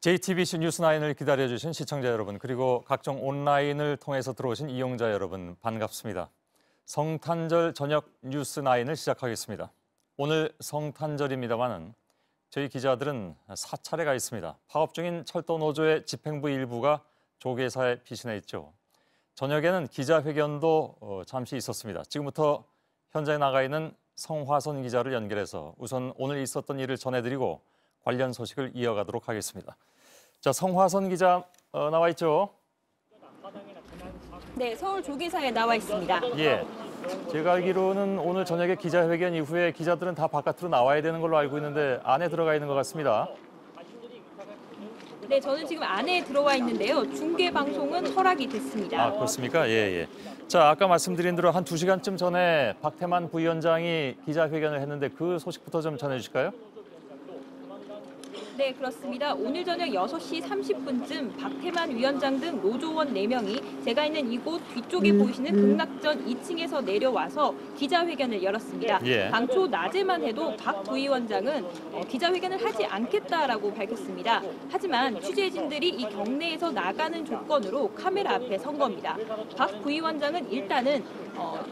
JTBC 뉴스9을 기다려주신 시청자 여러분, 그리고 각종 온라인을 통해서 들어오신 이용자 여러분, 반갑습니다. 성탄절 저녁 뉴스9을 시작하겠습니다. 오늘 성탄절입니다마는 저희 기자들은 사찰에 있습니다. 파업 중인 철도노조의 집행부 일부가 조계사에 피신해 있죠. 저녁에는 기자회견도 잠시 있었습니다. 지금부터 현장에 나가 있는 성화선 기자를 연결해서 우선 오늘 있었던 일을 전해드리고 관련 소식을 이어가도록 하겠습니다. 자, 성화선 기자 나와 있죠? 네, 서울 조계사에 나와 있습니다. 예, 제가 알기로는 오늘 저녁에 기자회견 이후에 기자들은 다 바깥으로 나와야 되는 걸로 알고 있는데 안에 들어가 있는 것 같습니다. 네, 저는 지금 안에 들어와 있는데요. 중계 방송은 허락이 됐습니다. 아, 그렇습니까? 예. 자, 아까 말씀드린 대로 한 2시간쯤 전에 박태만 부위원장이 기자회견을 했는데 그 소식부터 좀 전해주실까요? 네, 그렇습니다. 오늘 저녁 6시 30분쯤 박태만 위원장 등 노조원 4명이 제가 있는 이곳 뒤쪽에 보이시는 극락전 2층에서 내려와서 기자회견을 열었습니다. 예. 당초 낮에만 해도 박 부위원장은 기자회견을 하지 않겠다라고 밝혔습니다. 하지만 취재진들이 이 경내에서 나가는 조건으로 카메라 앞에 선 겁니다. 박 부위원장은 일단은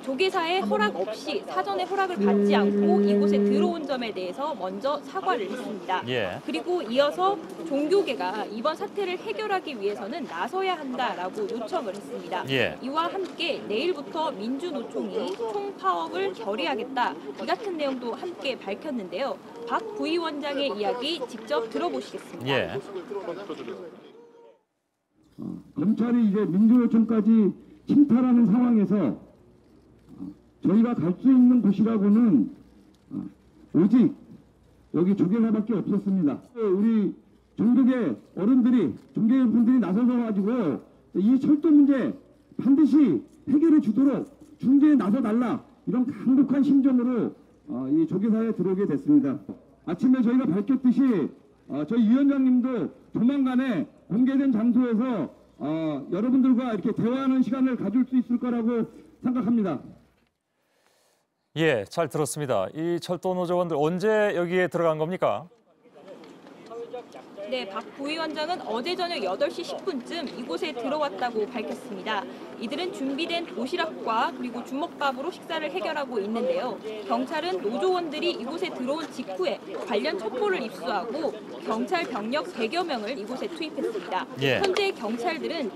조계사의 허락 없이 사전에 허락을 받지 않고 이곳에 들어온 점에 대해서 먼저 사과를 했습니다. 예. 그리고 이어서 종교계가 이번 사태를 해결하기 위해서는 나서야 한다라고 요청을 했습니다. 예. 이와 함께 내일부터 민주노총이 총파업을 결의하겠다, 이 같은 내용도 함께 밝혔는데요. 박 부위원장의 이야기 직접 들어보시겠습니다. 예. 검찰이 이제 민주노총까지 침탈하는 상황에서 저희가 갈 수 있는 곳이라고는 오직 여기 조계사밖에 없었습니다. 우리 종교계 어른들이, 종교분들이 나서서 가지고 이 철도 문제 반드시 해결해 주도록 중재에 나서달라, 이런 강력한 심정으로 이 조계사에 들어오게 됐습니다. 아침에 저희가 밝혔듯이 저희 위원장님도 조만간에 공개된 장소에서 여러분들과 이렇게 대화하는 시간을 가질 수 있을 거라고 생각합니다. 예, 잘 들었습니다. 이 철도 노조원들 언제 여기에 들어간 겁니까? 네, 박 부위원장은 어제 저녁 8시 10분쯤 이곳에 들어왔다고 밝혔습니다. 이들은 준비된 도시락과 그리고 주먹밥으로 식사를 해결하고 있는데요. 경찰은 노조원들이 이곳에 들어온 직후에 관련 첩보를 입수하고 경찰 병력 100여 명을 이곳에 투입했습니다. 예. 현재 경찰들은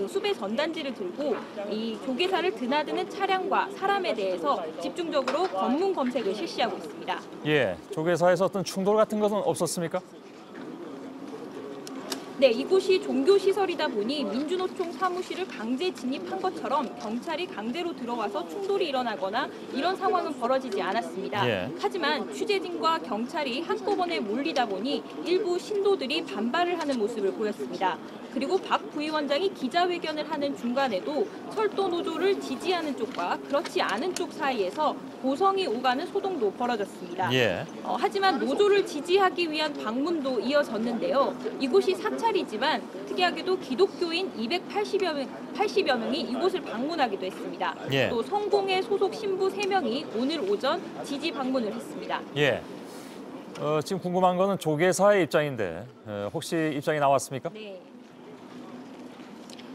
수배 전단지를 들고 이 조계사를 드나드는 차량과 사람에 대해서 집중적으로 검문 검색을 실시하고 있습니다. 예, 조계사에서 어떤 충돌 같은 것은 없었습니까? 네, 이곳이 종교시설이다 보니 민주노총 사무실을 강제 진입한 것처럼 경찰이 강제로 들어와서 충돌이 일어나거나 이런 상황은 벌어지지 않았습니다. 예. 하지만 취재진과 경찰이 한꺼번에 몰리다 보니 일부 신도들이 반발을 하는 모습을 보였습니다. 그리고 박 부위원장이 기자회견을 하는 중간에도 철도 노조를 지지하는 쪽과 그렇지 않은 쪽 사이에서 고성이 오가는 소동도 벌어졌습니다. 예. 하지만 노조를 지지하기 위한 방문도 이어졌는데요. 이곳이 사찰이지만 특이하게도 기독교인 280여 명이 이곳을 방문하기도 했습니다. 예. 또 성공회 소속 신부 3명이 오늘 오전 지지 방문을 했습니다. 예. 지금 궁금한 거는 조계사의 입장인데 혹시 입장이 나왔습니까?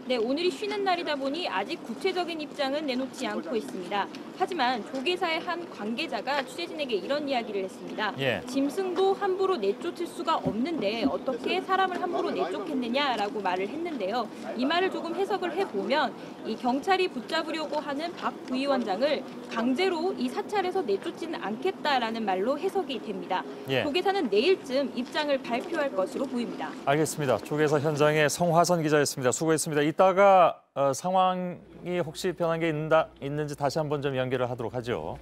네, 오늘이 쉬는 날이다 보니 아직 구체적인 입장은 내놓지 않고 있습니다. 하지만 조계사의 한 관계자가 취재진에게 이런 이야기를 했습니다. 예. 짐승도 함부로 내쫓을 수가 없는데 어떻게 사람을 함부로 내쫓겠느냐라고 말을 했는데요. 이 말을 조금 해석을 해보면 이 경찰이 붙잡으려고 하는 박 부위원장을 강제로 이 사찰에서 내쫓지는 않겠다라는 말로 해석이 됩니다. 예. 조계사는 내일쯤 입장을 발표할 것으로 보입니다. 알겠습니다. 조계사 현장의 성화선 기자였습니다. 수고했습니다. 이따가 상황이 혹시 변한 게 있는지 다시 한번 좀 연결을 하도록 하죠.